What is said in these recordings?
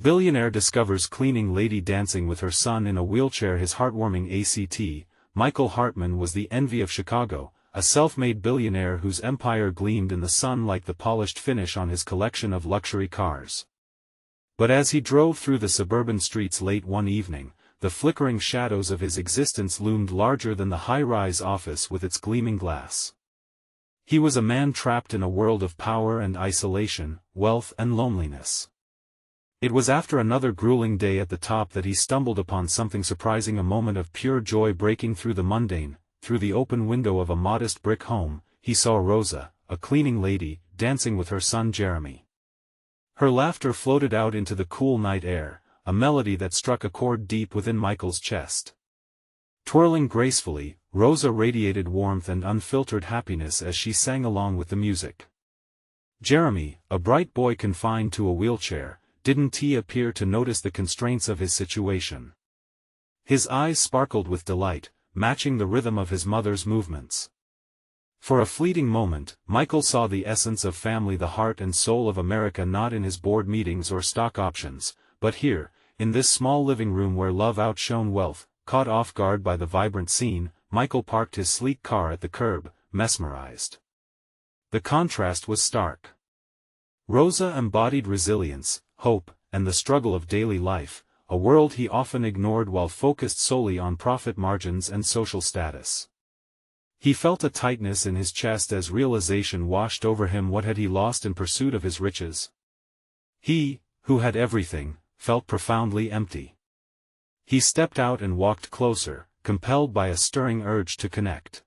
Billionaire discovers cleaning lady dancing with her son in a wheelchair. His heartwarming ACT, Michael Hartman, was the envy of Chicago, a self-made billionaire whose empire gleamed in the sun like the polished finish on his collection of luxury cars. But as he drove through the suburban streets late one evening, the flickering shadows of his existence loomed larger than the high-rise office with its gleaming glass. He was a man trapped in a world of power and isolation, wealth and loneliness. It was after another grueling day at the top that he stumbled upon something surprising, a moment of pure joy breaking through the mundane. Through the open window of a modest brick home, he saw Rosa, a cleaning lady, dancing with her son Jeremy. Her laughter floated out into the cool night air, a melody that struck a chord deep within Michael's chest. Twirling gracefully, Rosa radiated warmth and unfiltered happiness as she sang along with the music. Jeremy, a bright boy confined to a wheelchair, didn't he appear to notice the constraints of his situation. His eyes sparkled with delight, matching the rhythm of his mother's movements. For a fleeting moment, Michael saw the essence of family, the heart and soul of America, not in his board meetings or stock options, but here, in this small living room where love outshone wealth. Caught off guard by the vibrant scene, Michael parked his sleek car at the curb, mesmerized. The contrast was stark. Rosa embodied resilience, hope, and the struggle of daily life, a world he often ignored while focused solely on profit margins and social status. He felt a tightness in his chest as realization washed over him. What had he lost in pursuit of his riches? He, who had everything, felt profoundly empty. He stepped out and walked closer, compelled by a stirring urge to connect.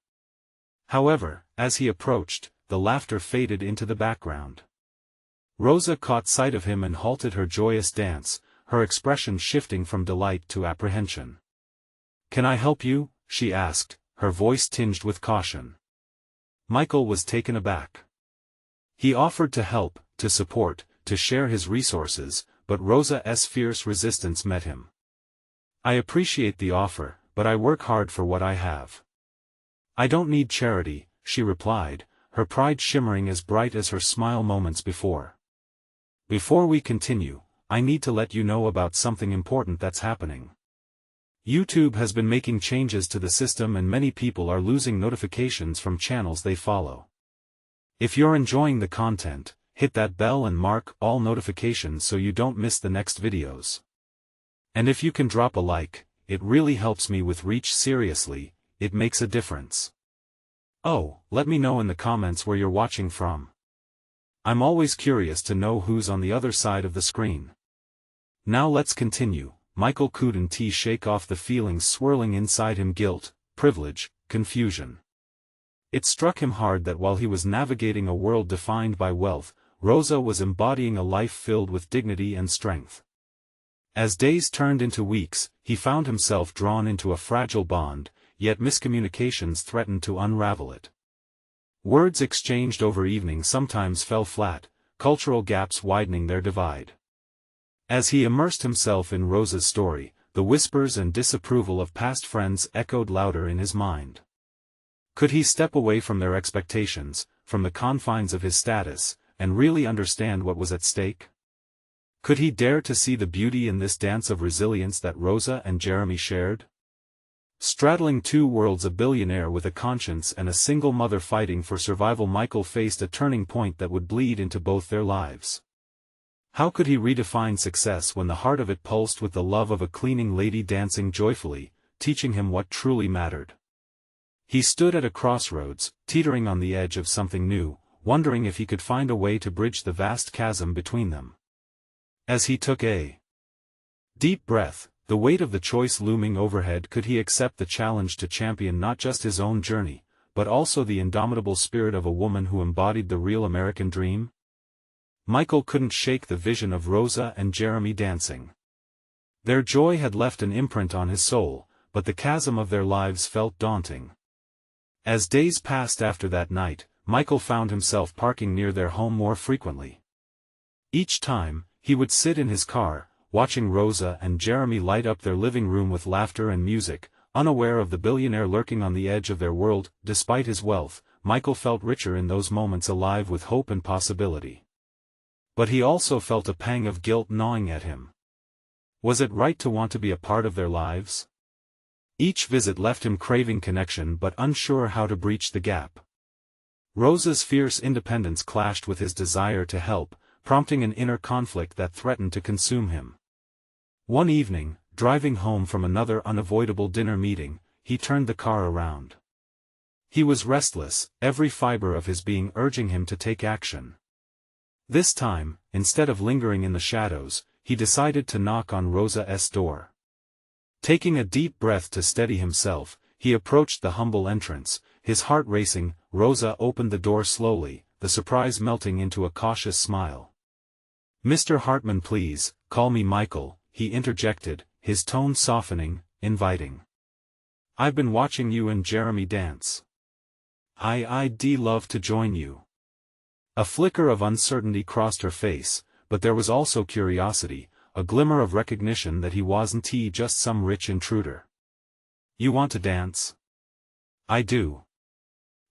However, as he approached, the laughter faded into the background. Rosa caught sight of him and halted her joyous dance, her expression shifting from delight to apprehension. "Can I help you?" she asked, her voice tinged with caution. Michael was taken aback. He offered to help, to support, to share his resources, but Rosa's fierce resistance met him. "I appreciate the offer, but I work hard for what I have. I don't need charity," she replied, her pride shimmering as bright as her smile moments before. "Before we continue, I need to let you know about something important that's happening. YouTube has been making changes to the system and many people are losing notifications from channels they follow. If you're enjoying the content, hit that bell and mark all notifications so you don't miss the next videos. And if you can drop a like, it really helps me with reach. Seriously, it makes a difference. Oh, let me know in the comments where you're watching from. I'm always curious to know who's on the other side of the screen." Now let's continue. Michael couldn't shake off the feelings swirling inside him: guilt, privilege, confusion. It struck him hard that while he was navigating a world defined by wealth, Rosa was embodying a life filled with dignity and strength. As days turned into weeks, he found himself drawn into a fragile bond, yet miscommunications threatened to unravel it. Words exchanged over evening sometimes fell flat, cultural gaps widening their divide. As he immersed himself in Rosa's story, the whispers and disapproval of past friends echoed louder in his mind. Could he step away from their expectations, from the confines of his status, and really understand what was at stake? Could he dare to see the beauty in this dance of resilience that Rosa and Jeremy shared? Straddling two worlds, a billionaire with a conscience and a single mother fighting for survival, Michael faced a turning point that would bleed into both their lives. How could he redefine success when the heart of it pulsed with the love of a cleaning lady dancing joyfully, teaching him what truly mattered? He stood at a crossroads, teetering on the edge of something new, wondering if he could find a way to bridge the vast chasm between them. As he took a deep breath, the weight of the choice looming overhead, could he accept the challenge to champion not just his own journey, but also the indomitable spirit of a woman who embodied the real American dream? Michael couldn't shake the vision of Rosa and Jeremy dancing. Their joy had left an imprint on his soul, but the chasm of their lives felt daunting. As days passed after that night, Michael found himself parking near their home more frequently. Each time, he would sit in his car, watching Rosa and Jeremy light up their living room with laughter and music, unaware of the billionaire lurking on the edge of their world. Despite his wealth, Michael felt richer in those moments, alive with hope and possibility. But he also felt a pang of guilt gnawing at him. Was it right to want to be a part of their lives? Each visit left him craving connection but unsure how to breach the gap. Rosa's fierce independence clashed with his desire to help, prompting an inner conflict that threatened to consume him. One evening, driving home from another unavoidable dinner meeting, he turned the car around. He was restless, every fiber of his being urging him to take action. This time, instead of lingering in the shadows, he decided to knock on Rosa's door. Taking a deep breath to steady himself, he approached the humble entrance, his heart racing. Rosa opened the door slowly, the surprise melting into a cautious smile. "Mr. Hartman, please, call me Michael," he interjected, his tone softening, inviting. "I've been watching you and Jeremy dance. I'd love to join you." A flicker of uncertainty crossed her face, but there was also curiosity, a glimmer of recognition that he wasn't just some rich intruder. "You want to dance?" "I do.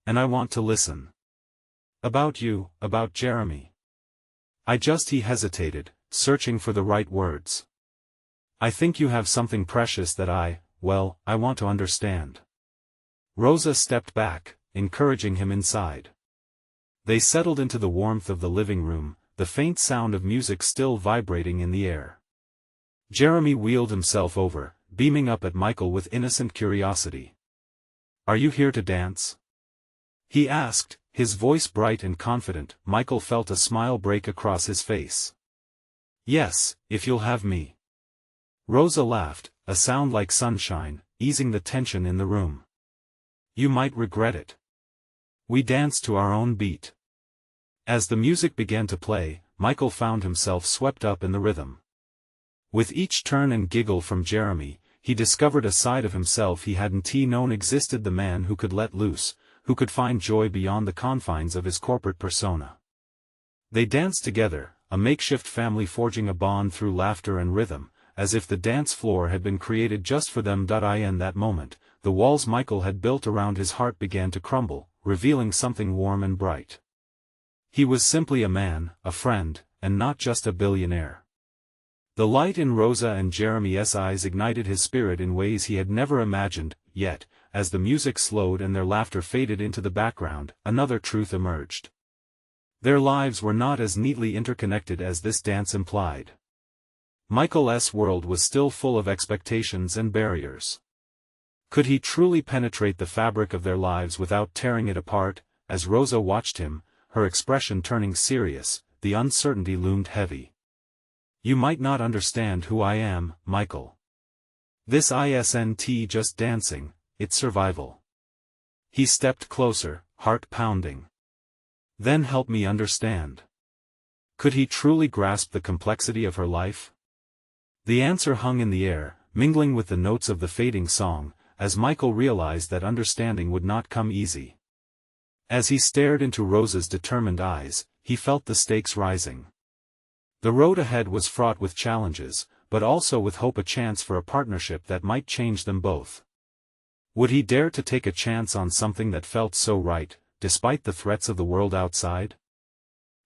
And I want to listen." "About you, about Jeremy." He hesitated, searching for the right words. "I think you have something precious that I want to understand." Rosa stepped back, encouraging him inside. They settled into the warmth of the living room, the faint sound of music still vibrating in the air. Jeremy wheeled himself over, beaming up at Michael with innocent curiosity. "Are you here to dance?" he asked, his voice bright and confident. Michael felt a smile break across his face. "Yes, if you'll have me." Rosa laughed, a sound like sunshine, easing the tension in the room. "You might regret it." We danced to our own beat. As the music began to play, Michael found himself swept up in the rhythm. With each turn and giggle from Jeremy, he discovered a side of himself he hadn't known existed, the man who could let loose, who could find joy beyond the confines of his corporate persona. They danced together, a makeshift family forging a bond through laughter and rhythm, as if the dance floor had been created just for them. In that moment, the walls Michael had built around his heart began to crumble, revealing something warm and bright. He was simply a man, a friend, and not just a billionaire. The light in Rosa and Jeremy's eyes ignited his spirit in ways he had never imagined, yet, as the music slowed and their laughter faded into the background, another truth emerged. Their lives were not as neatly interconnected as this dance implied. Michael's world was still full of expectations and barriers. Could he truly penetrate the fabric of their lives without tearing it apart? As Rosa watched him, her expression turning serious, the uncertainty loomed heavy. "You might not understand who I am, Michael. This isn't just dancing, it's survival." He stepped closer, heart pounding. "Then help me understand." Could he truly grasp the complexity of her life? The answer hung in the air, mingling with the notes of the fading song, as Michael realized that understanding would not come easy. As he stared into Rosa's determined eyes, he felt the stakes rising. The road ahead was fraught with challenges, but also with hope, a chance for a partnership that might change them both. Would he dare to take a chance on something that felt so right, despite the threats of the world outside?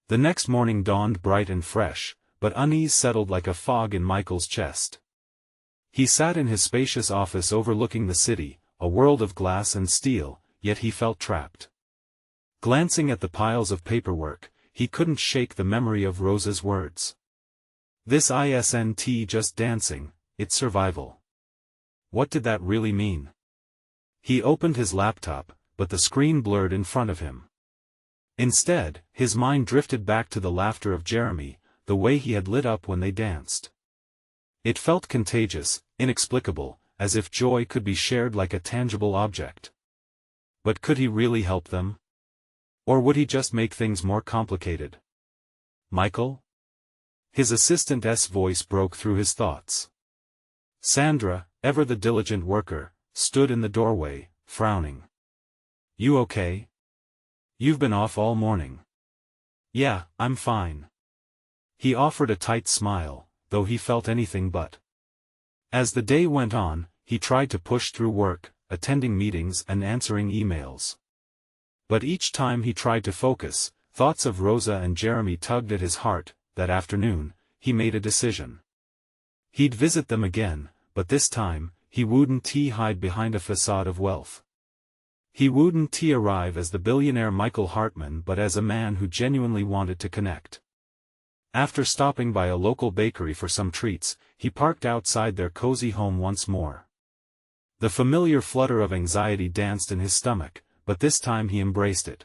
The next morning dawned bright and fresh, but unease settled like a fog in Michael's chest. He sat in his spacious office overlooking the city, a world of glass and steel, yet he felt trapped. Glancing at the piles of paperwork, he couldn't shake the memory of Rosa's words. This isn't just dancing, it's survival. What did that really mean? He opened his laptop, but the screen blurred in front of him. Instead, his mind drifted back to the laughter of Jeremy, the way he had lit up when they danced. It felt contagious, inexplicable, as if joy could be shared like a tangible object. But could he really help them? Or would he just make things more complicated? "Michael?" His assistant's voice broke through his thoughts. Sandra, ever the diligent worker, stood in the doorway, frowning. "You okay? You've been off all morning." "Yeah, I'm fine." He offered a tight smile, though he felt anything but. As the day went on, he tried to push through work, attending meetings and answering emails. But each time he tried to focus, thoughts of Rosa and Jeremy tugged at his heart. That afternoon, he made a decision. He'd visit them again, but this time, he wouldn't hide behind a facade of wealth. He wouldn't arrive as the billionaire Michael Hartman but as a man who genuinely wanted to connect. After stopping by a local bakery for some treats, he parked outside their cozy home once more. The familiar flutter of anxiety danced in his stomach, but this time he embraced it.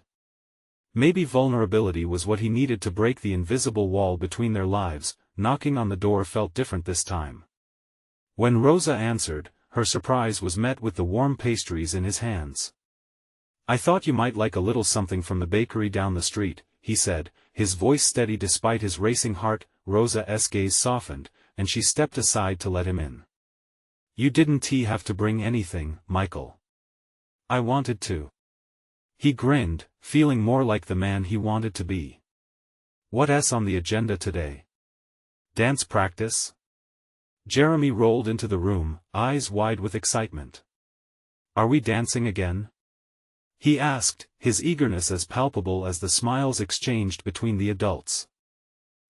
Maybe vulnerability was what he needed to break the invisible wall between their lives. Knocking on the door felt different this time. When Rosa answered, her surprise was met with the warm pastries in his hands. "I thought you might like a little something from the bakery down the street," he said, his voice steady despite his racing heart. Rosa's gaze softened, and she stepped aside to let him in. "You didn't have to bring anything, Michael. I wanted to." He grinned, feeling more like the man he wanted to be. "What's on the agenda today? Dance practice?" Jeremy rolled into the room, eyes wide with excitement. "Are we dancing again?" he asked, his eagerness as palpable as the smiles exchanged between the adults.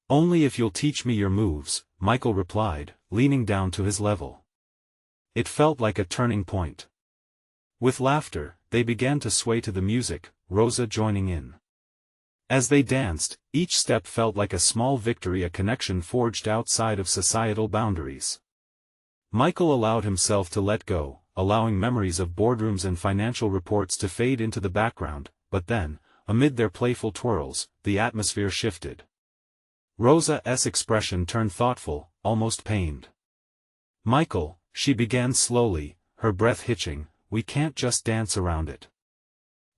"Only if you'll teach me your moves," Michael replied, leaning down to his level. It felt like a turning point. With laughter, they began to sway to the music, Rosa joining in. As they danced, each step felt like a small victory, a connection forged outside of societal boundaries. Michael allowed himself to let go, allowing memories of boardrooms and financial reports to fade into the background, but then, amid their playful twirls, the atmosphere shifted. Rosa's expression turned thoughtful, almost pained. "Michael," she began slowly, her breath hitching, "we can't just dance around it.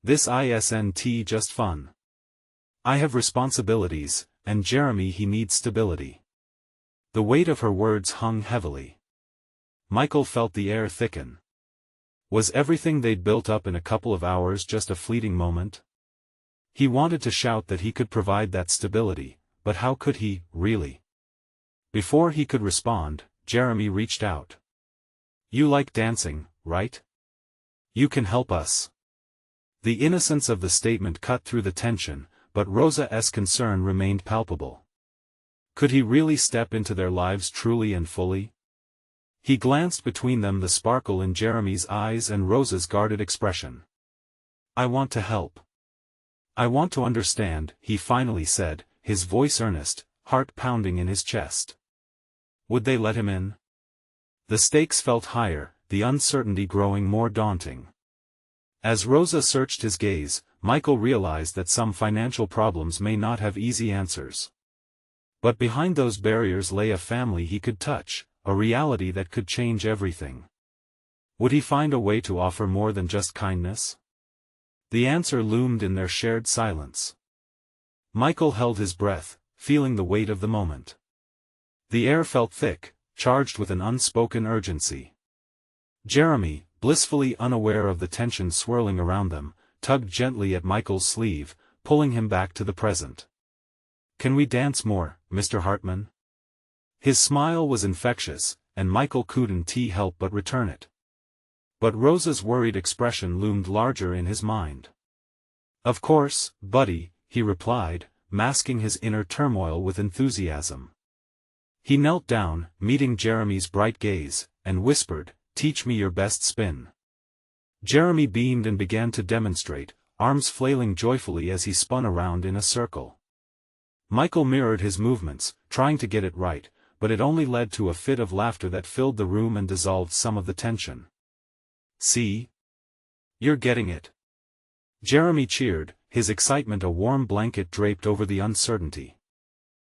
This isn't just fun. I have responsibilities, and Jeremy he needs stability." The weight of her words hung heavily. Michael felt the air thicken. Was everything they'd built up in a couple of hours just a fleeting moment? He wanted to shout that he could provide that stability, but how could he, really? Before he could respond, Jeremy reached out. "You like dancing, right? You can help us." The innocence of the statement cut through the tension, but Rosa's concern remained palpable. Could he really step into their lives truly and fully? He glanced between them, the sparkle in Jeremy's eyes and Rosa's guarded expression. "I want to help. I want to understand," he finally said, his voice earnest, heart pounding in his chest. Would they let him in? The stakes felt higher, the uncertainty growing more daunting. As Rosa searched his gaze, Michael realized that some financial problems may not have easy answers. But behind those barriers lay a family he could touch, a reality that could change everything. Would he find a way to offer more than just kindness? The answer loomed in their shared silence. Michael held his breath, feeling the weight of the moment. The air felt thick, charged with an unspoken urgency. Jeremy, blissfully unaware of the tension swirling around them, tugged gently at Michael's sleeve, pulling him back to the present. "Can we dance more, Mr. Hartman?" His smile was infectious, and Michael couldn't help but return it. But Rosa's worried expression loomed larger in his mind. "Of course, buddy," he replied, masking his inner turmoil with enthusiasm. He knelt down, meeting Jeremy's bright gaze, and whispered, "Teach me your best spin." Jeremy beamed and began to demonstrate, arms flailing joyfully as he spun around in a circle. Michael mirrored his movements, trying to get it right, but it only led to a fit of laughter that filled the room and dissolved some of the tension. "See? You're getting it." Jeremy cheered, his excitement a warm blanket draped over the uncertainty.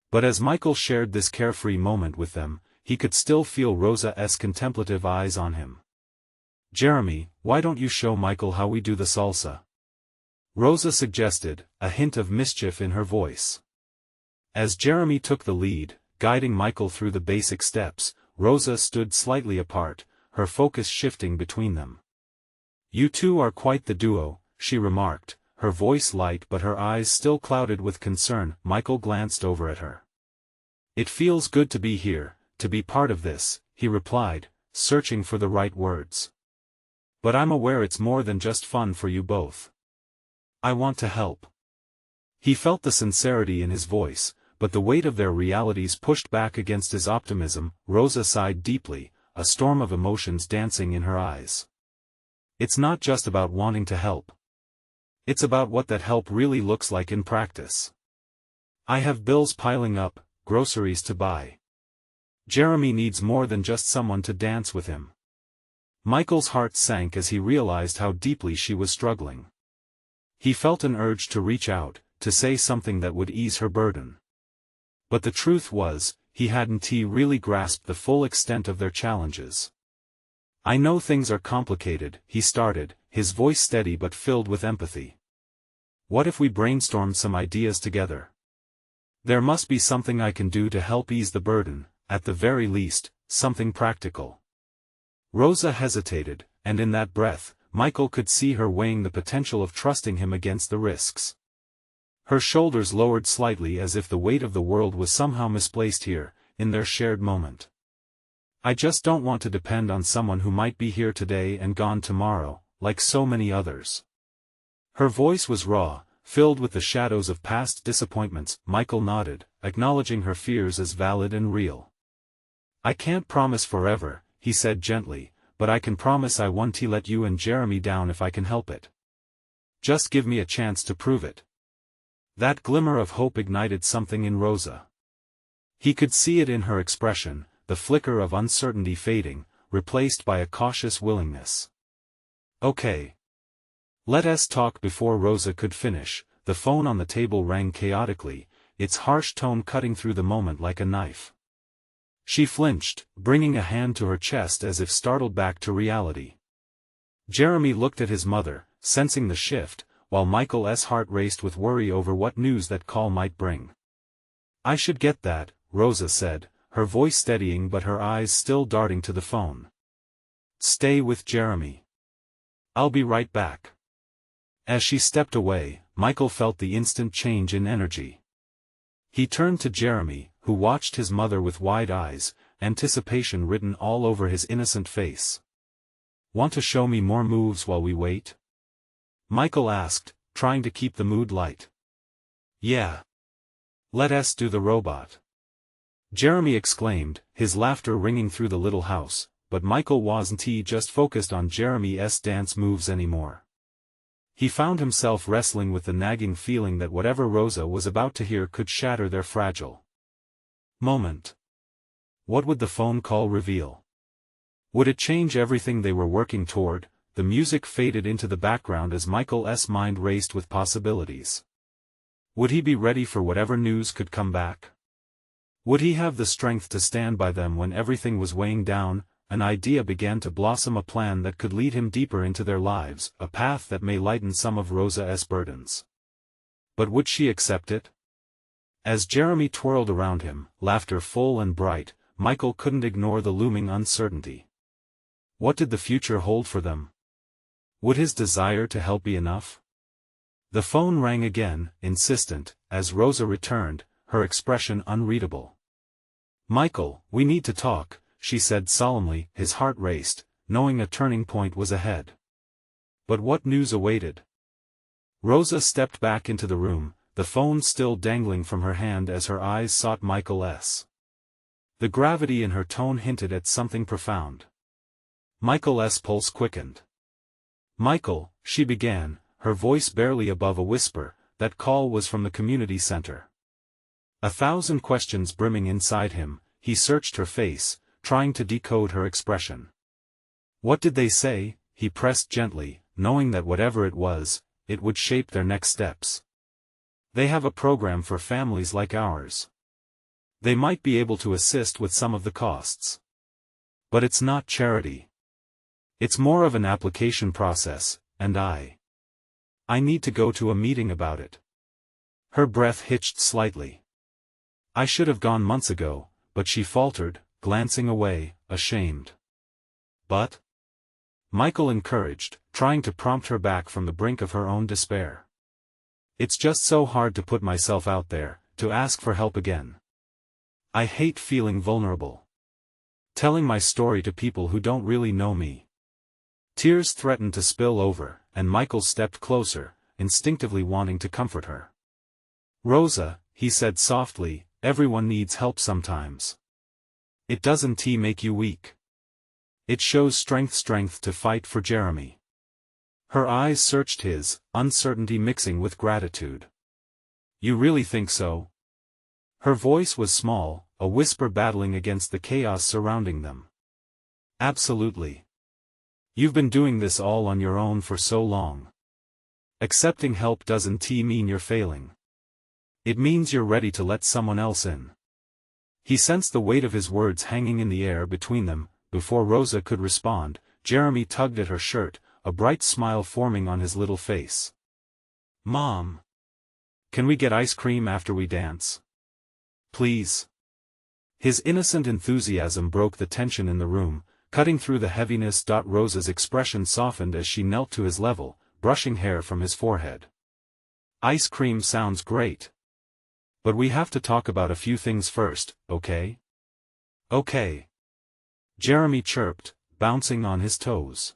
But as Michael shared this carefree moment with them, he could still feel Rosa's contemplative eyes on him. "Jeremy, why don't you show Michael how we do the salsa?" Rosa suggested, a hint of mischief in her voice. As Jeremy took the lead, guiding Michael through the basic steps, Rosa stood slightly apart, her focus shifting between them. "You two are quite the duo," she remarked, her voice light but her eyes still clouded with concern. Michael glanced over at her. "It feels good to be here, to be part of this," he replied, searching for the right words. "But I'm aware it's more than just fun for you both. I want to help." He felt the sincerity in his voice, but the weight of their realities pushed back against his optimism. Rosa sighed deeply, a storm of emotions dancing in her eyes. It's not just about wanting to help. It's about what that help really looks like in practice. I have bills piling up, groceries to buy. Jeremy needs more than just someone to dance with him. Michael's heart sank as he realized how deeply she was struggling. He felt an urge to reach out, to say something that would ease her burden. But the truth was, he hadn't really grasped the full extent of their challenges. I know things are complicated, he started, his voice steady but filled with empathy. What if we brainstorm some ideas together? There must be something I can do to help ease the burden, at the very least, something practical. Rosa hesitated, and in that breath, Michael could see her weighing the potential of trusting him against the risks. Her shoulders lowered slightly as if the weight of the world was somehow misplaced here, in their shared moment. I just don't want to depend on someone who might be here today and gone tomorrow, like so many others. Her voice was raw, filled with the shadows of past disappointments. Michael nodded, acknowledging her fears as valid and real. I can't promise forever, he said gently, but I can promise I won't let you and Jeremy down if I can help it. Just give me a chance to prove it. That glimmer of hope ignited something in Rosa. He could see it in her expression, the flicker of uncertainty fading, replaced by a cautious willingness. Okay. Let us talk. Before Rosa could finish, the phone on the table rang chaotically, its harsh tone cutting through the moment like a knife. She flinched, bringing a hand to her chest as if startled back to reality. Jeremy looked at his mother, sensing the shift, while Michael's heart raced with worry over what news that call might bring. I should get that, Rosa said, her voice steadying but her eyes still darting to the phone. Stay with Jeremy. I'll be right back. As she stepped away, Michael felt the instant change in energy. He turned to Jeremy, who watched his mother with wide eyes, anticipation written all over his innocent face. Want to show me more moves while we wait? Michael asked, trying to keep the mood light. Yeah. Let us do the robot. Jeremy exclaimed, his laughter ringing through the little house, but Michael wasn't just focused on Jeremy's dance moves anymore. He found himself wrestling with the nagging feeling that whatever Rosa was about to hear could shatter their fragile moment. What would the phone call reveal? Would it change everything they were working toward? The music faded into the background as Michael's mind raced with possibilities. Would he be ready for whatever news could come back? Would he have the strength to stand by them when everything was weighing down? An idea began to blossom, a plan that could lead him deeper into their lives, a path that may lighten some of Rosa's burdens. But would she accept it? As Jeremy twirled around him, laughter full and bright, Michael couldn't ignore the looming uncertainty. What did the future hold for them? Would his desire to help be enough? The phone rang again, insistent, as Rosa returned, her expression unreadable. Michael, we need to talk, she said solemnly. His heart raced, knowing a turning point was ahead. But what news awaited? Rosa stepped back into the room, the phone still dangling from her hand as her eyes sought Michael's. The gravity in her tone hinted at something profound. Michael's pulse quickened. Michael, she began, her voice barely above a whisper. That call was from the community center. 1,000 questions brimming inside him, he searched her face, trying to decode her expression. What did they say? He pressed gently, knowing that whatever it was, it would shape their next steps. They have a program for families like ours. They might be able to assist with some of the costs. But it's not charity. It's more of an application process, and I need to go to a meeting about it. Her breath hitched slightly. I should have gone months ago, but she faltered, glancing away, ashamed. But? Michael encouraged, trying to prompt her back from the brink of her own despair. It's just so hard to put myself out there, to ask for help again. I hate feeling vulnerable. Telling my story to people who don't really know me. Tears threatened to spill over, and Michael stepped closer, instinctively wanting to comfort her. Rosa, he said softly, everyone needs help sometimes. It doesn't make you weak. It shows strength to fight for Jeremy. Her eyes searched his, uncertainty mixing with gratitude. You really think so? Her voice was small, a whisper battling against the chaos surrounding them. Absolutely. You've been doing this all on your own for so long. Accepting help doesn't mean you're failing. It means you're ready to let someone else in. He sensed the weight of his words hanging in the air between them. Before Rosa could respond, Jeremy tugged at her shirt, a bright smile forming on his little face. Mom! Can we get ice cream after we dance? Please? His innocent enthusiasm broke the tension in the room, cutting through the heaviness. Rosa's expression softened as she knelt to his level, brushing hair from his forehead. Ice cream sounds great. But we have to talk about a few things first, okay? Okay. Jeremy chirped, bouncing on his toes.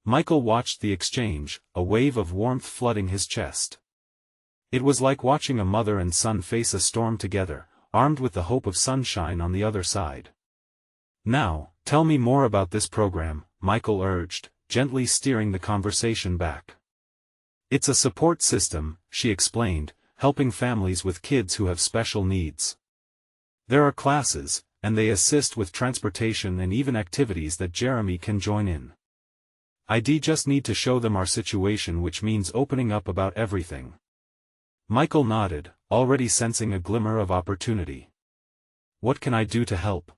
Michael watched the exchange, a wave of warmth flooding his chest. It was like watching a mother and son face a storm together, armed with the hope of sunshine on the other side. Now, tell me more about this program, Michael urged, gently steering the conversation back. It's a support system, she explained, helping families with kids who have special needs. There are classes, and they assist with transportation and even activities that Jeremy can join in. I just need to show them our situation, which means opening up about everything. Michael nodded, already sensing a glimmer of opportunity. What can I do to help?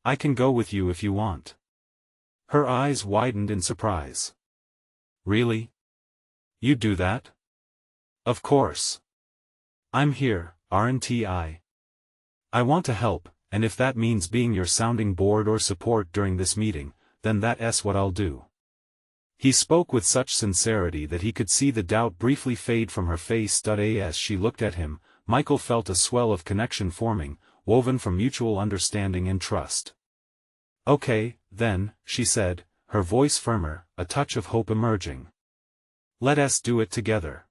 I can go with you if you want. Her eyes widened in surprise. Really? You do that? Of course. I'm here, aren't I? I want to help, and if that means being your sounding board or support during this meeting, then that's what I'll do. He spoke with such sincerity that he could see the doubt briefly fade from her face. As she looked at him, Michael felt a swell of connection forming, woven from mutual understanding and trust. Okay, then, she said, her voice firmer, a touch of hope emerging. Let us do it together.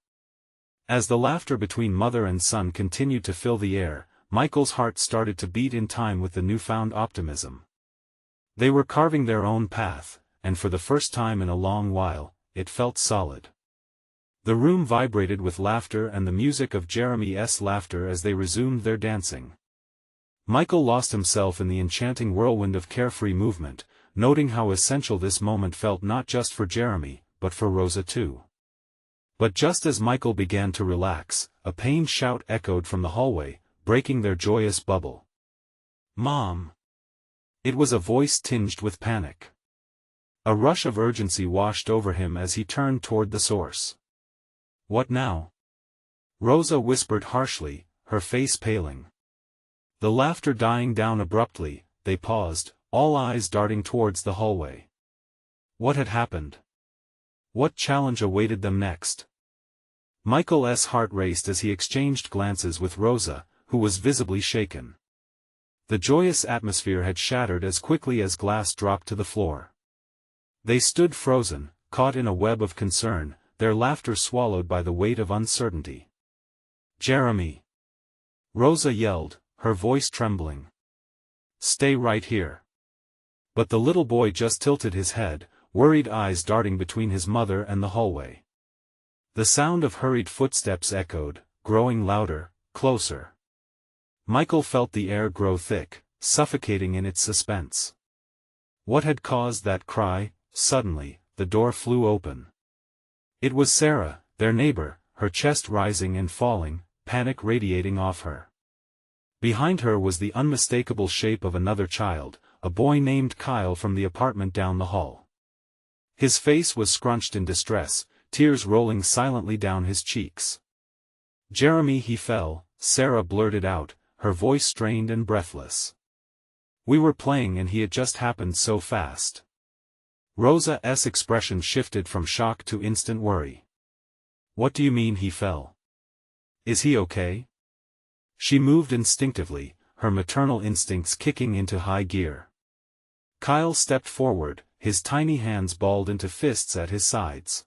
As the laughter between mother and son continued to fill the air, Michael's heart started to beat in time with the newfound optimism. They were carving their own path, and for the first time in a long while, it felt solid. The room vibrated with laughter and the music of Jeremy's laughter as they resumed their dancing. Michael lost himself in the enchanting whirlwind of carefree movement, noting how essential this moment felt not just for Jeremy, but for Rosa too. But just as Michael began to relax, a pained shout echoed from the hallway, breaking their joyous bubble. Mom! It was a voice tinged with panic. A rush of urgency washed over him as he turned toward the source. What now? Rosa whispered harshly, her face paling. The laughter dying down abruptly, they paused, all eyes darting towards the hallway. What had happened? What challenge awaited them next? Michael's heart raced as he exchanged glances with Rosa, who was visibly shaken. The joyous atmosphere had shattered as quickly as glass dropped to the floor. They stood frozen, caught in a web of concern, their laughter swallowed by the weight of uncertainty. Jeremy! Rosa yelled, her voice trembling. Stay right here. But the little boy just tilted his head, worried eyes darting between his mother and the hallway. The sound of hurried footsteps echoed, growing louder, closer. Michael felt the air grow thick, suffocating in its suspense. What had caused that cry? Suddenly, the door flew open. It was Sarah, their neighbor, her chest rising and falling, panic radiating off her. Behind her was the unmistakable shape of another child, a boy named Kyle from the apartment down the hall. His face was scrunched in distress, tears rolling silently down his cheeks. Jeremy, he fell, Sarah blurted out, her voice strained and breathless. We were playing and he had just happened so fast. Rosa's expression shifted from shock to instant worry. What do you mean he fell? Is he okay? She moved instinctively, her maternal instincts kicking into high gear. Kyle stepped forward, his tiny hands balled into fists at his sides.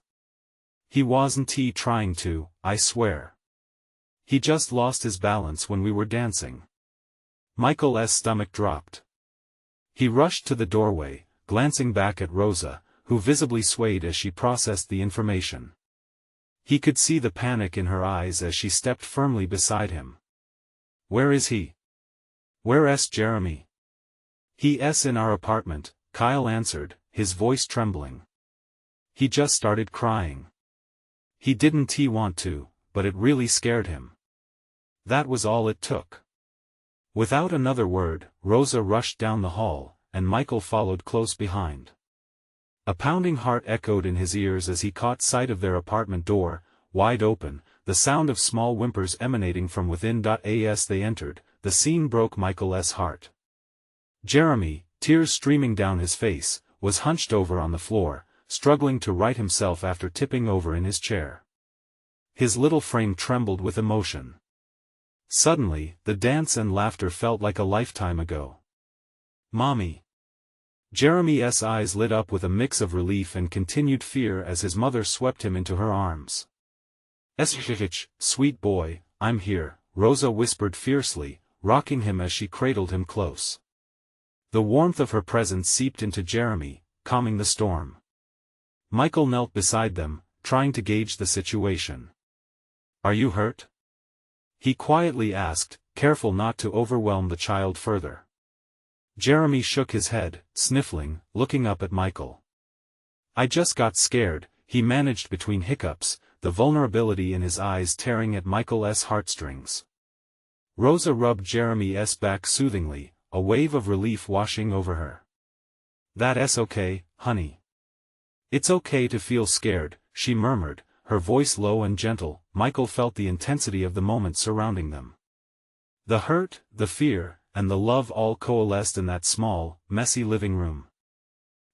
He wasn't trying to, I swear. He just lost his balance when we were dancing. Michael's stomach dropped. He rushed to the doorway, glancing back at Rosa, who visibly swayed as she processed the information. He could see the panic in her eyes as she stepped firmly beside him. "Where is he? Where's Jeremy?" "He's in our apartment," Kyle answered, his voice trembling. "He just started crying. He didn't want to, but it really scared him." That was all it took. Without another word, Rosa rushed down the hall, and Michael followed close behind. A pounding heart echoed in his ears as he caught sight of their apartment door, wide open, the sound of small whimpers emanating from within. As they entered, the scene broke Michael's heart. Jeremy, tears streaming down his face, was hunched over on the floor, struggling to right himself after tipping over in his chair. His little frame trembled with emotion. Suddenly, the dance and laughter felt like a lifetime ago. "Mommy!" Jeremy's eyes lit up with a mix of relief and continued fear as his mother swept him into her arms. "Sweet boy, I'm here," Rosa whispered fiercely, rocking him as she cradled him close. The warmth of her presence seeped into Jeremy, calming the storm. Michael knelt beside them, trying to gauge the situation. "Are you hurt?" he quietly asked, careful not to overwhelm the child further. Jeremy shook his head, sniffling, looking up at Michael. "I just got scared," he managed between hiccups, the vulnerability in his eyes tearing at Michael's heartstrings. Rosa rubbed Jeremy's back soothingly, a wave of relief washing over her. "That's okay, honey. It's okay to feel scared," she murmured, her voice low and gentle. Michael felt the intensity of the moment surrounding them. The hurt, the fear, and the love all coalesced in that small, messy living room.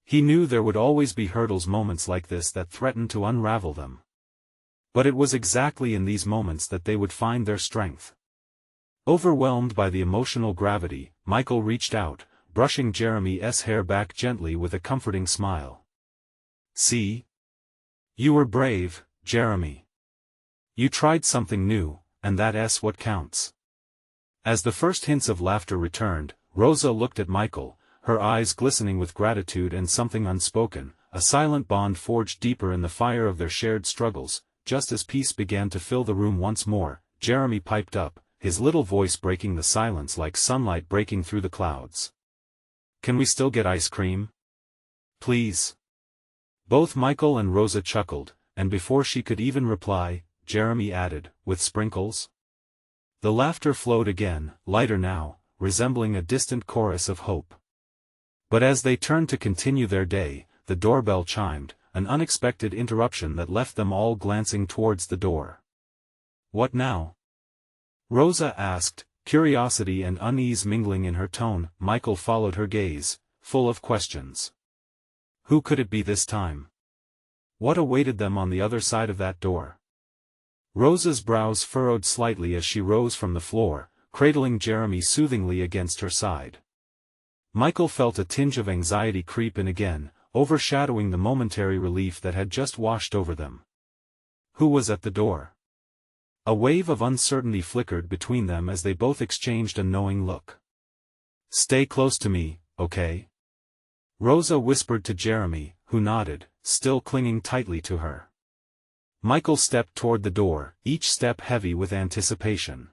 He knew there would always be moments like this that threatened to unravel them. But it was exactly in these moments that they would find their strength. Overwhelmed by the emotional gravity, Michael reached out, brushing Jeremy's hair back gently with a comforting smile. "See? You were brave, Jeremy. You tried something new, and that's what counts." As the first hints of laughter returned, Rosa looked at Michael, her eyes glistening with gratitude and something unspoken, a silent bond forged deeper in the fire of their shared struggles. Just as peace began to fill the room once more, Jeremy piped up, his little voice breaking the silence like sunlight breaking through the clouds. "Can we still get ice cream? Please?" Both Michael and Rosa chuckled, and before she could even reply, Jeremy added, "With sprinkles?" The laughter flowed again, lighter now, resembling a distant chorus of hope. But as they turned to continue their day, the doorbell chimed, an unexpected interruption that left them all glancing towards the door. "What now?" Rosa asked, curiosity and unease mingling in her tone. Michael followed her gaze, full of questions. Who could it be this time? What awaited them on the other side of that door? Rosa's brows furrowed slightly as she rose from the floor, cradling Jeremy soothingly against her side. Michael felt a tinge of anxiety creep in again, overshadowing the momentary relief that had just washed over them. Who was at the door? A wave of uncertainty flickered between them as they both exchanged a knowing look. "Stay close to me, okay?" Rosa whispered to Jeremy, who nodded, still clinging tightly to her. Michael stepped toward the door, each step heavy with anticipation.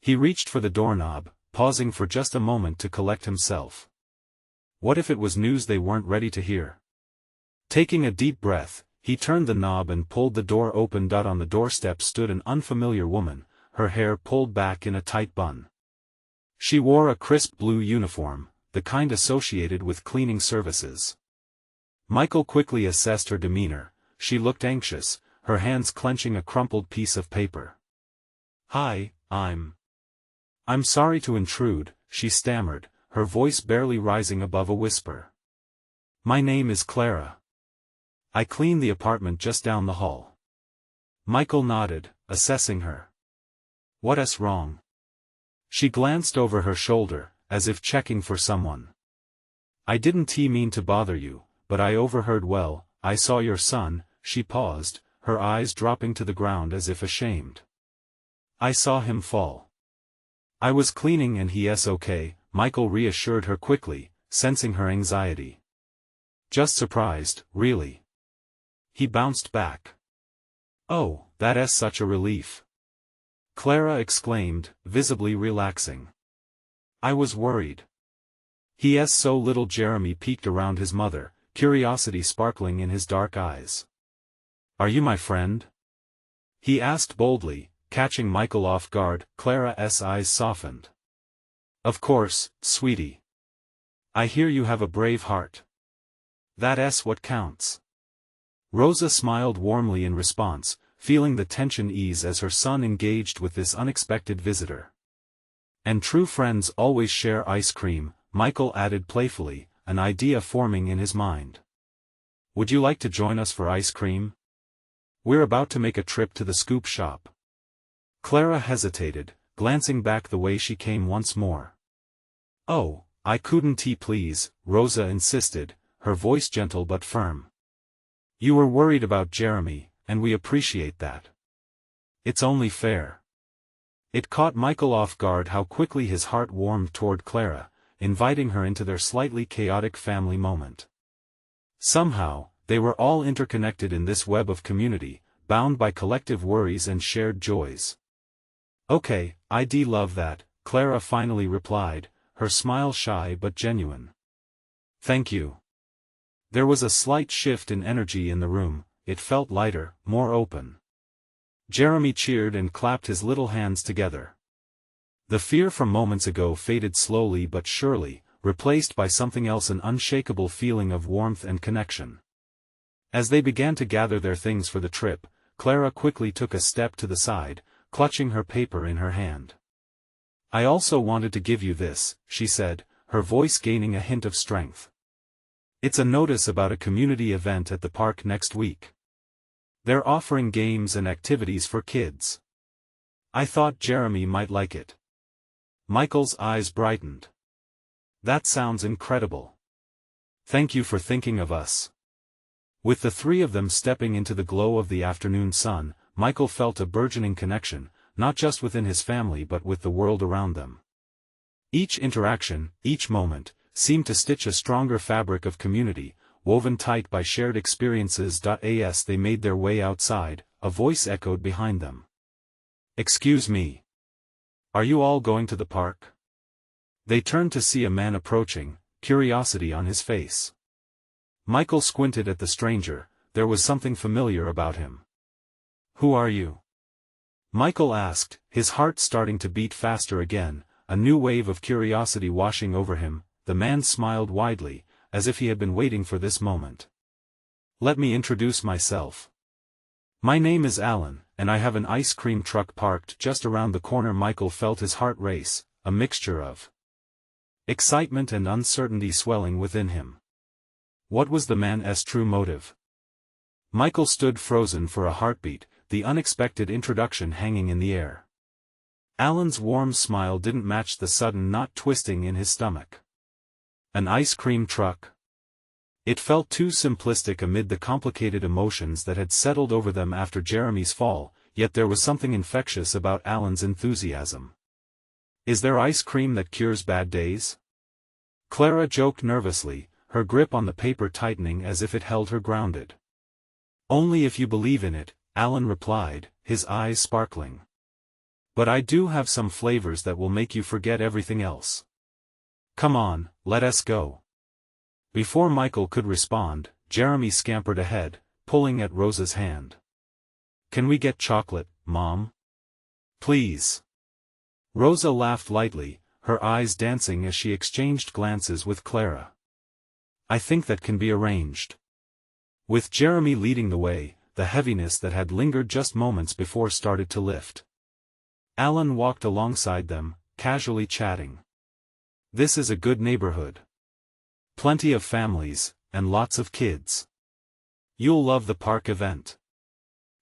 He reached for the doorknob, pausing for just a moment to collect himself. What if it was news they weren't ready to hear? Taking a deep breath, he turned the knob and pulled the door open. On the doorstep stood an unfamiliar woman, her hair pulled back in a tight bun. She wore a crisp blue uniform, the kind associated with cleaning services. Michael quickly assessed her demeanor. She looked anxious, her hands clenching a crumpled piece of paper. "Hi, I'm sorry to intrude," she stammered, her voice barely rising above a whisper. "My name is Clara. I clean the apartment just down the hall." Michael nodded, assessing her. "What's wrong?" She glanced over her shoulder, as if checking for someone. "I didn't mean to bother you, but I overheard. Well, I saw your son." She paused, her eyes dropping to the ground as if ashamed. I saw him fall. I was cleaning and he's okay, Michael reassured her quickly, sensing her anxiety. Just surprised, really. He bounced back. Oh, that's such a relief. Clara exclaimed, visibly relaxing. I was worried. He's so little. Jeremy peeked around his mother, curiosity sparkling in his dark eyes. Are you my friend? He asked boldly, catching Michael off guard. Clara's eyes softened. Of course, sweetie. I hear you have a brave heart. That's what counts. Rosa smiled warmly in response, feeling the tension ease as her son engaged with this unexpected visitor. And true friends always share ice cream, Michael added playfully, an idea forming in his mind. Would you like to join us for ice cream? We're about to make a trip to the scoop shop. Clara hesitated, glancing back the way she came once more. Oh, I couldn't please, Rosa insisted, her voice gentle but firm. You were worried about Jeremy, and we appreciate that. It's only fair. It caught Michael off guard how quickly his heart warmed toward Clara, inviting her into their slightly chaotic family moment. Somehow, they were all interconnected in this web of community, bound by collective worries and shared joys. Okay, I'd love that, Clara finally replied, her smile shy but genuine. Thank you. There was a slight shift in energy in the room, it felt lighter, more open. Jeremy cheered and clapped his little hands together. The fear from moments ago faded slowly but surely, replaced by something else, an unshakable feeling of warmth and connection. As they began to gather their things for the trip, Clara quickly took a step to the side, clutching her paper in her hand. I also wanted to give you this, she said, her voice gaining a hint of strength. It's a notice about a community event at the park next week. They're offering games and activities for kids. I thought Jeremy might like it. Michael's eyes brightened. That sounds incredible. Thank you for thinking of us. With the three of them stepping into the glow of the afternoon sun, Michael felt a burgeoning connection, not just within his family but with the world around them. Each interaction, each moment, seemed to stitch a stronger fabric of community, woven tight by shared experiences. As they made their way outside, a voice echoed behind them. Excuse me. Are you all going to the park? They turned to see a man approaching, curiosity on his face. Michael squinted at the stranger, there was something familiar about him. Who are you? Michael asked, his heart starting to beat faster again, a new wave of curiosity washing over him. The man smiled widely, as if he had been waiting for this moment. Let me introduce myself. My name is Alan, and I have an ice cream truck parked just around the corner. Michael felt his heart race, a mixture of excitement and uncertainty swelling within him. What was the man's true motive? Michael stood frozen for a heartbeat, the unexpected introduction hanging in the air. Alan's warm smile didn't match the sudden knot twisting in his stomach. An ice cream truck? It felt too simplistic amid the complicated emotions that had settled over them after Jeremy's fall, yet there was something infectious about Alan's enthusiasm. Is there ice cream that cures bad days? Clara joked nervously, her grip on the paper tightening as if it held her grounded. Only if you believe in it, Alan replied, his eyes sparkling. But I do have some flavors that will make you forget everything else. Come on, let us go. Before Michael could respond, Jeremy scampered ahead, pulling at Rosa's hand. Can we get chocolate, Mom? Please. Rosa laughed lightly, her eyes dancing as she exchanged glances with Clara. I think that can be arranged. With Jeremy leading the way, the heaviness that had lingered just moments before started to lift. Alan walked alongside them, casually chatting. This is a good neighborhood. Plenty of families, and lots of kids. You'll love the park event.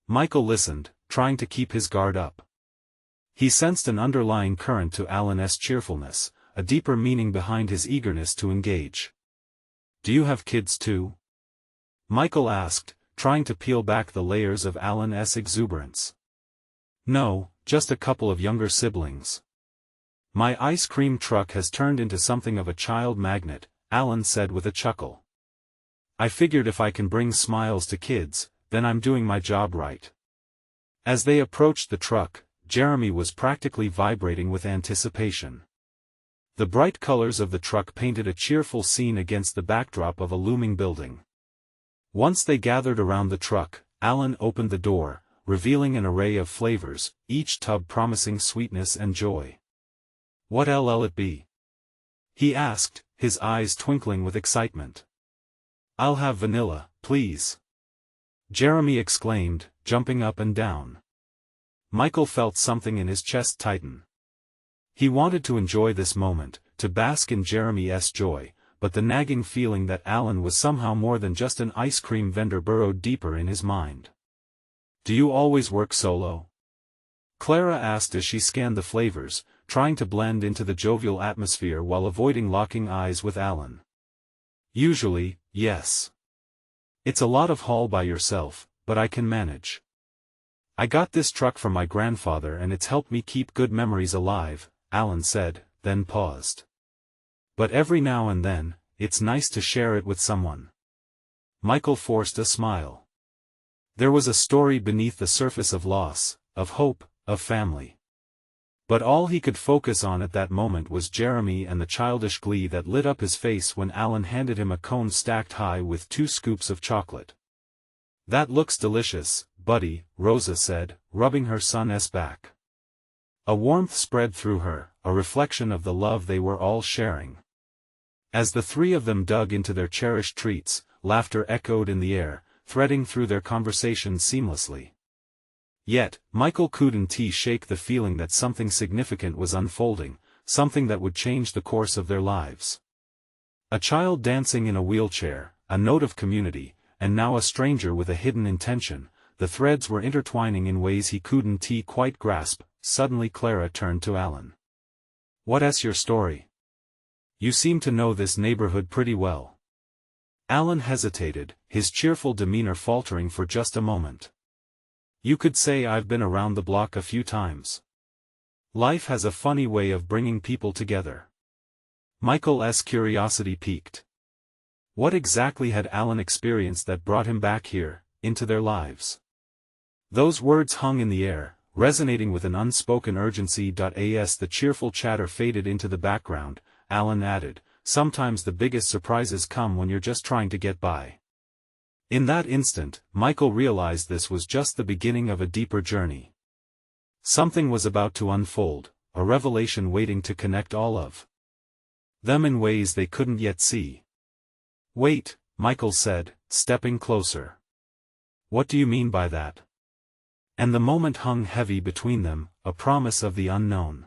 Michael listened, trying to keep his guard up. He sensed an underlying current to Alan's cheerfulness, a deeper meaning behind his eagerness to engage. Do you have kids too? Michael asked, trying to peel back the layers of Alan's exuberance. No, just a couple of younger siblings. My ice cream truck has turned into something of a child magnet, Alan said with a chuckle. I figured if I can bring smiles to kids, then I'm doing my job right. As they approached the truck, Jeremy was practically vibrating with anticipation. The bright colors of the truck painted a cheerful scene against the backdrop of a looming building. Once they gathered around the truck, Alan opened the door, revealing an array of flavors, each tub promising sweetness and joy. What'll it be? He asked, his eyes twinkling with excitement. I'll have vanilla, please. Jeremy exclaimed, jumping up and down. Michael felt something in his chest tighten. He wanted to enjoy this moment, to bask in Jeremy's joy, but the nagging feeling that Alan was somehow more than just an ice cream vendor burrowed deeper in his mind. Do you always work solo? Clara asked as she scanned the flavors, trying to blend into the jovial atmosphere while avoiding locking eyes with Alan. Usually, yes. It's a lot of haul by yourself, but I can manage. I got this truck from my grandfather and it's helped me keep good memories alive, Alan said, then paused. But every now and then, it's nice to share it with someone. Michael forced a smile. There was a story beneath the surface of loss, of hope, of family. But all he could focus on at that moment was Jeremy and the childish glee that lit up his face when Alan handed him a cone stacked high with 2 scoops of chocolate. That looks delicious, buddy, Rosa said, rubbing her son's back. A warmth spread through her, a reflection of the love they were all sharing. As the three of them dug into their cherished treats, laughter echoed in the air, threading through their conversation seamlessly. Yet, Michael couldn't shake the feeling that something significant was unfolding, something that would change the course of their lives. A child dancing in a wheelchair, a note of community, and now a stranger with a hidden intention, the threads were intertwining in ways he couldn't quite grasp. Suddenly Clara turned to Alan. What's your story? You seem to know this neighborhood pretty well. Alan hesitated, his cheerful demeanor faltering for just a moment. You could say I've been around the block a few times. Life has a funny way of bringing people together. Michael's curiosity piqued. What exactly had Alan experienced that brought him back here, into their lives? Those words hung in the air, resonating with an unspoken urgency. As the cheerful chatter faded into the background, Alan added, sometimes the biggest surprises come when you're just trying to get by. In that instant, Michael realized this was just the beginning of a deeper journey. Something was about to unfold, a revelation waiting to connect all of them in ways they couldn't yet see. Wait, Michael said, stepping closer. What do you mean by that? And the moment hung heavy between them, a promise of the unknown.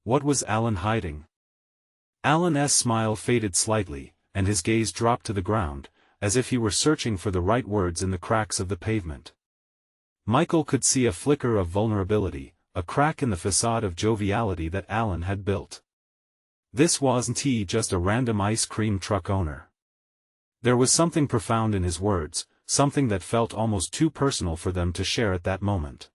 What was Alan hiding? Alan's smile faded slightly, and his gaze dropped to the ground, as if he were searching for the right words in the cracks of the pavement. Michael could see a flicker of vulnerability, a crack in the facade of joviality that Alan had built. This wasn't just a random ice cream truck owner. There was something profound in his words, something that felt almost too personal for them to share at that moment.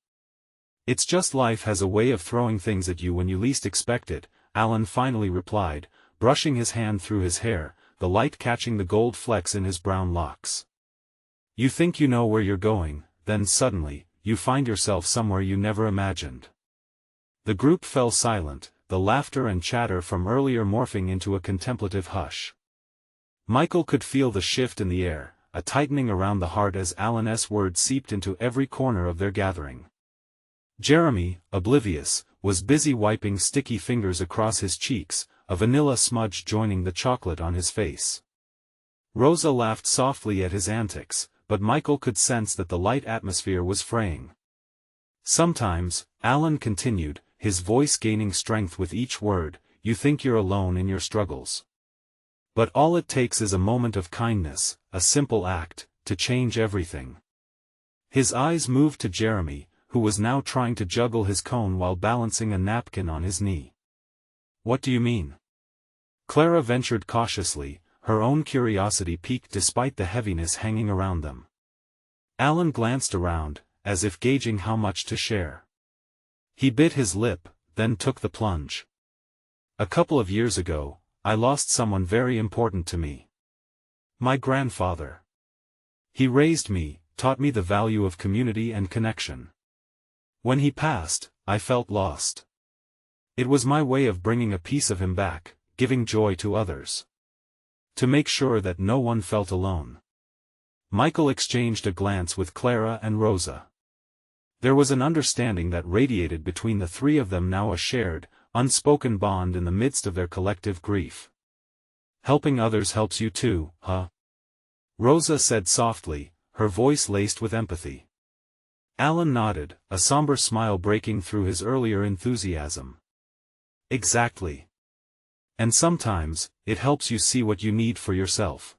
It's just life has a way of throwing things at you when you least expect it, Alan finally replied, brushing his hand through his hair, the light catching the gold flecks in his brown locks. You think you know where you're going, then suddenly, you find yourself somewhere you never imagined. The group fell silent, the laughter and chatter from earlier morphing into a contemplative hush. Michael could feel the shift in the air, a tightening around the heart as Alan's words seeped into every corner of their gathering. Jeremy, oblivious, was busy wiping sticky fingers across his cheeks, a vanilla smudge joining the chocolate on his face. Rosa laughed softly at his antics, but Michael could sense that the light atmosphere was fraying. Sometimes, Alan continued, his voice gaining strength with each word, you think you're alone in your struggles. But all it takes is a moment of kindness, a simple act, to change everything. His eyes moved to Jeremy, who was now trying to juggle his cone while balancing a napkin on his knee. What do you mean? Clara ventured cautiously, her own curiosity piqued despite the heaviness hanging around them. Alan glanced around, as if gauging how much to share. He bit his lip, then took the plunge. A couple of years ago, I lost someone very important to me. My grandfather. He raised me, taught me the value of community and connection. When he passed, I felt lost. It was my way of bringing a piece of him back, giving joy to others. To make sure that no one felt alone. Michael exchanged a glance with Clara and Rosa. There was an understanding that radiated between the three of them, now a shared, unspoken bond in the midst of their collective grief. Helping others helps you too, huh? Rosa said softly, her voice laced with empathy. Alan nodded, a somber smile breaking through his earlier enthusiasm. Exactly. And sometimes, it helps you see what you need for yourself.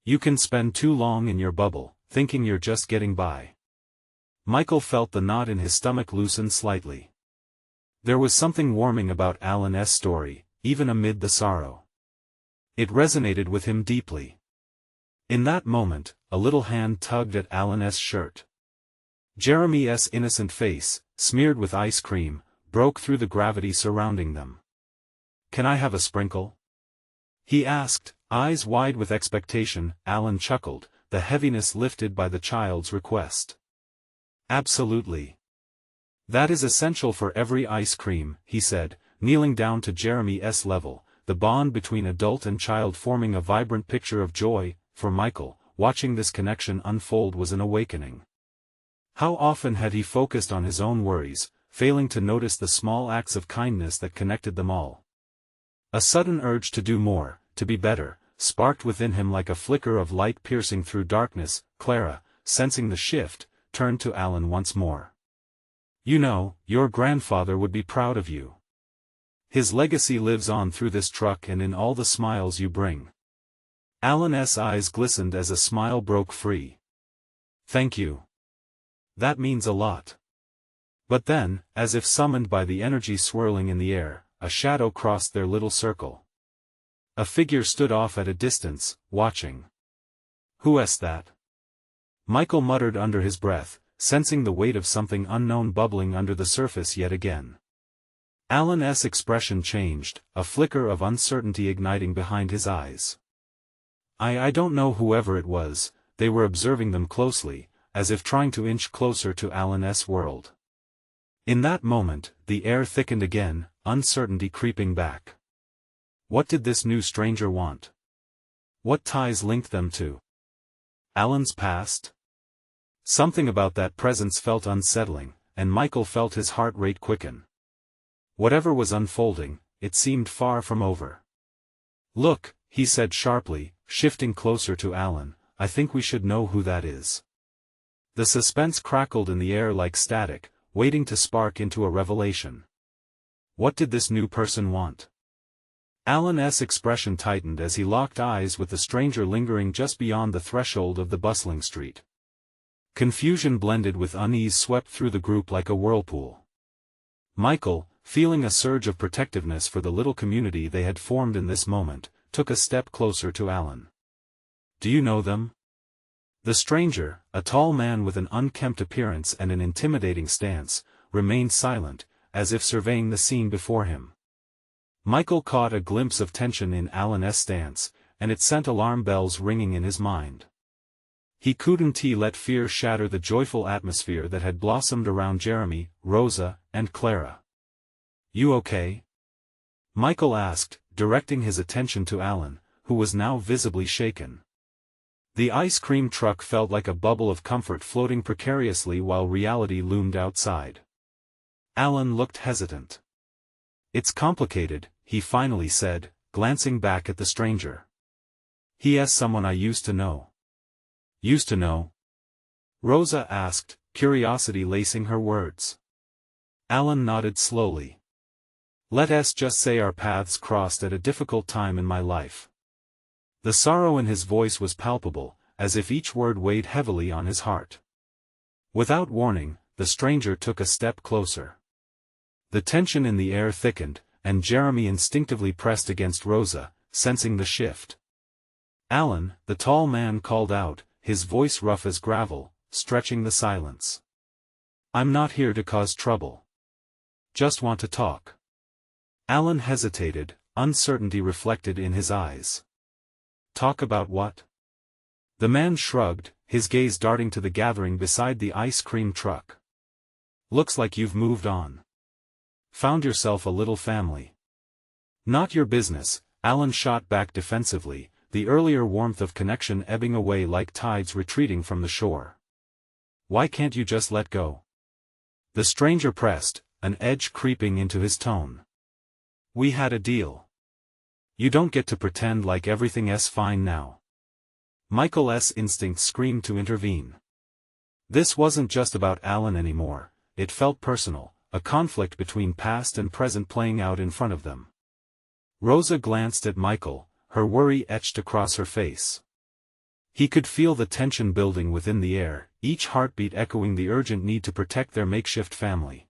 You can spend too long in your bubble, thinking you're just getting by. Michael felt the knot in his stomach loosen slightly. There was something warming about Alan's story, even amid the sorrow. It resonated with him deeply. In that moment, a little hand tugged at Alan's shirt. Jeremy's innocent face, smeared with ice cream, broke through the gravity surrounding them. "Can I have a sprinkle?" he asked, eyes wide with expectation. Alan chuckled, the heaviness lifted by the child's request. "Absolutely. That is essential for every ice cream," he said, kneeling down to Jeremy's level, the bond between adult and child forming a vibrant picture of joy. For Michael, watching this connection unfold was an awakening. How often had he focused on his own worries, failing to notice the small acts of kindness that connected them all? A sudden urge to do more, to be better, sparked within him like a flicker of light piercing through darkness. Clara, sensing the shift, turned to Alan once more. "You know, your grandfather would be proud of you. His legacy lives on through this truck and in all the smiles you bring." Alan's eyes glistened as a smile broke free. "Thank you. That means a lot." But then, as if summoned by the energy swirling in the air, a shadow crossed their little circle. A figure stood off at a distance, watching. "Who is that?" Michael muttered under his breath, sensing the weight of something unknown bubbling under the surface yet again. Alan's expression changed, a flicker of uncertainty igniting behind his eyes. I don't know whoever it was." They were observing them closely, as if trying to inch closer to Alan's world. In that moment, the air thickened again, uncertainty creeping back. What did this new stranger want? What ties linked them to Alan's past? Something about that presence felt unsettling, and Michael felt his heart rate quicken. Whatever was unfolding, it seemed far from over. "Look," he said sharply, shifting closer to Alan, "I think we should know who that is." The suspense crackled in the air like static, waiting to spark into a revelation. What did this new person want? Alan's expression tightened as he locked eyes with the stranger lingering just beyond the threshold of the bustling street. Confusion blended with unease swept through the group like a whirlpool. Michael, feeling a surge of protectiveness for the little community they had formed in this moment, took a step closer to Alan. "Do you know them?" The stranger, a tall man with an unkempt appearance and an intimidating stance, remained silent, as if surveying the scene before him. Michael caught a glimpse of tension in Alan's stance, and it sent alarm bells ringing in his mind. He couldn't let fear shatter the joyful atmosphere that had blossomed around Jeremy, Rosa, and Clara. "You okay?" Michael asked, directing his attention to Alan, who was now visibly shaken. The ice cream truck felt like a bubble of comfort floating precariously while reality loomed outside. Alan looked hesitant. "It's complicated," he finally said, glancing back at the stranger. "He is someone I used to know." "Used to know?" Rosa asked, curiosity lacing her words. Alan nodded slowly. "Let us just say our paths crossed at a difficult time in my life." The sorrow in his voice was palpable, as if each word weighed heavily on his heart. Without warning, the stranger took a step closer. The tension in the air thickened, and Jeremy instinctively pressed against Rosa, sensing the shift. "Alan," the tall man called out, his voice rough as gravel, stretching the silence. "I'm not here to cause trouble. Just want to talk. Alan hesitated, uncertainty reflected in his eyes. Talk about what? The man shrugged, his gaze darting to the gathering beside the ice cream truck. Looks like you've moved on. Found yourself a little family. Not your business, Alan shot back defensively, the earlier warmth of connection ebbing away like tides retreating from the shore. Why can't you just let go? The stranger pressed, an edge creeping into his tone. We had a deal. You don't get to pretend like everything's fine now. Michael's instinct screamed to intervene. This wasn't just about Alan anymore, it felt personal, a conflict between past and present playing out in front of them. Rosa glanced at Michael, her worry etched across her face. He could feel the tension building within the air, each heartbeat echoing the urgent need to protect their makeshift family.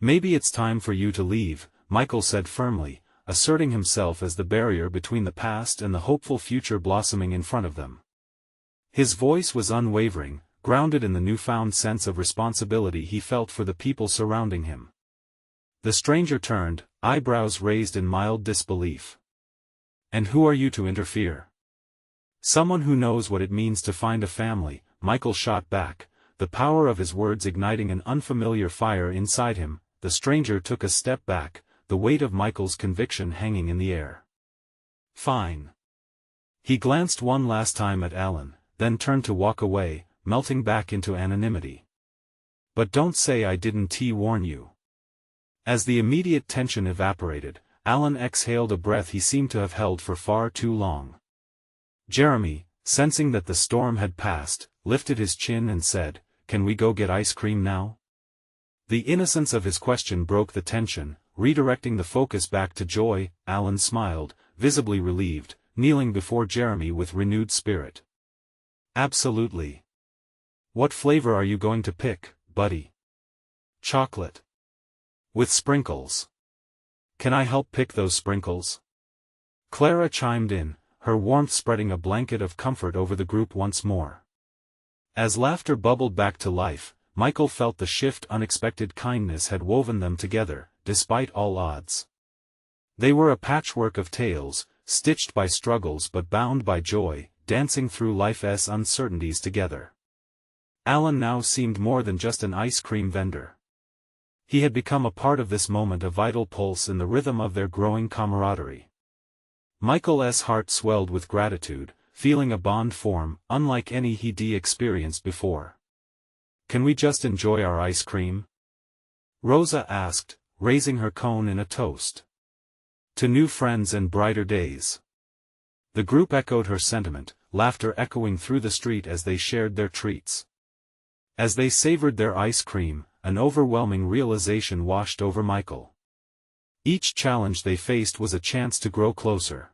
Maybe it's time for you to leave, Michael said firmly, asserting himself as the barrier between the past and the hopeful future blossoming in front of them. His voice was unwavering, grounded in the newfound sense of responsibility he felt for the people surrounding him. The stranger turned, eyebrows raised in mild disbelief. And who are you to interfere? Someone who knows what it means to find a family, Michael shot back, the power of his words igniting an unfamiliar fire inside him. The stranger took a step back, the weight of Michael's conviction hanging in the air. Fine. He glanced one last time at Alan, then turned to walk away, melting back into anonymity. But don't say I didn't warn you. As the immediate tension evaporated, Alan exhaled a breath he seemed to have held for far too long. Jeremy, sensing that the storm had passed, lifted his chin and said, "Can we go get ice cream now?" The innocence of his question broke the tension, redirecting the focus back to joy. Alan smiled, visibly relieved, kneeling before Jeremy with renewed spirit. Absolutely. What flavor are you going to pick, buddy? Chocolate. With sprinkles. Can I help pick those sprinkles? Clara chimed in, her warmth spreading a blanket of comfort over the group once more. As laughter bubbled back to life, Michael felt the shift unexpected kindness had woven them together, despite all odds. They were a patchwork of tales, stitched by struggles but bound by joy, dancing through life's uncertainties together. Alan now seemed more than just an ice cream vendor. He had become a part of this moment, a vital pulse in the rhythm of their growing camaraderie. Michael's heart swelled with gratitude, feeling a bond form, unlike any he'd experienced before. Can we just enjoy our ice cream? Rosa asked, raising her cone in a toast. To new friends and brighter days. The group echoed her sentiment, laughter echoing through the street as they shared their treats. As they savored their ice cream, an overwhelming realization washed over Michael. Each challenge they faced was a chance to grow closer.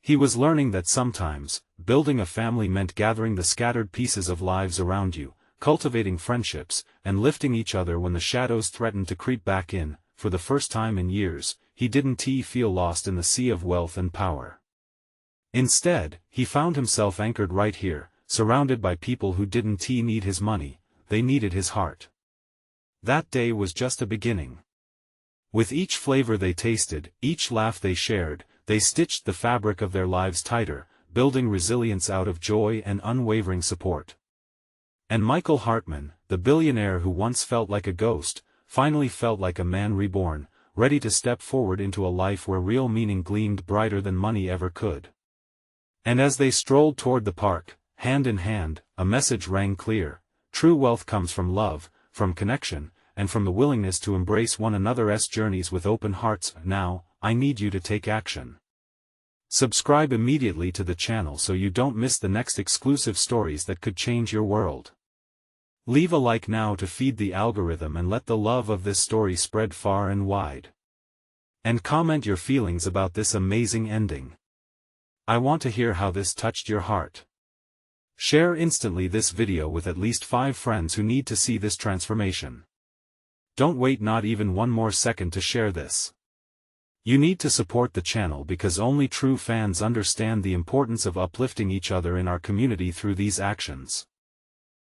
He was learning that sometimes, building a family meant gathering the scattered pieces of lives around you, cultivating friendships, and lifting each other when the shadows threatened to creep back in. For the first time in years, he didn't feel lost in the sea of wealth and power. Instead, he found himself anchored right here, surrounded by people who didn't need his money, they needed his heart. That day was just a beginning. With each flavor they tasted, each laugh they shared, they stitched the fabric of their lives tighter, building resilience out of joy and unwavering support. And Michael Hartman, the billionaire who once felt like a ghost, finally felt like a man reborn, ready to step forward into a life where real meaning gleamed brighter than money ever could. And as they strolled toward the park, hand in hand, a message rang clear: true wealth comes from love, from connection, and from the willingness to embrace one another's journeys with open hearts. Now, I need you to take action. Subscribe immediately to the channel so you don't miss the next exclusive stories that could change your world. Leave a like now to feed the algorithm and let the love of this story spread far and wide. And comment your feelings about this amazing ending. I want to hear how this touched your heart. Share instantly this video with at least 5 friends who need to see this transformation. Don't wait not even one more second to share this. You need to support the channel because only true fans understand the importance of uplifting each other in our community through these actions.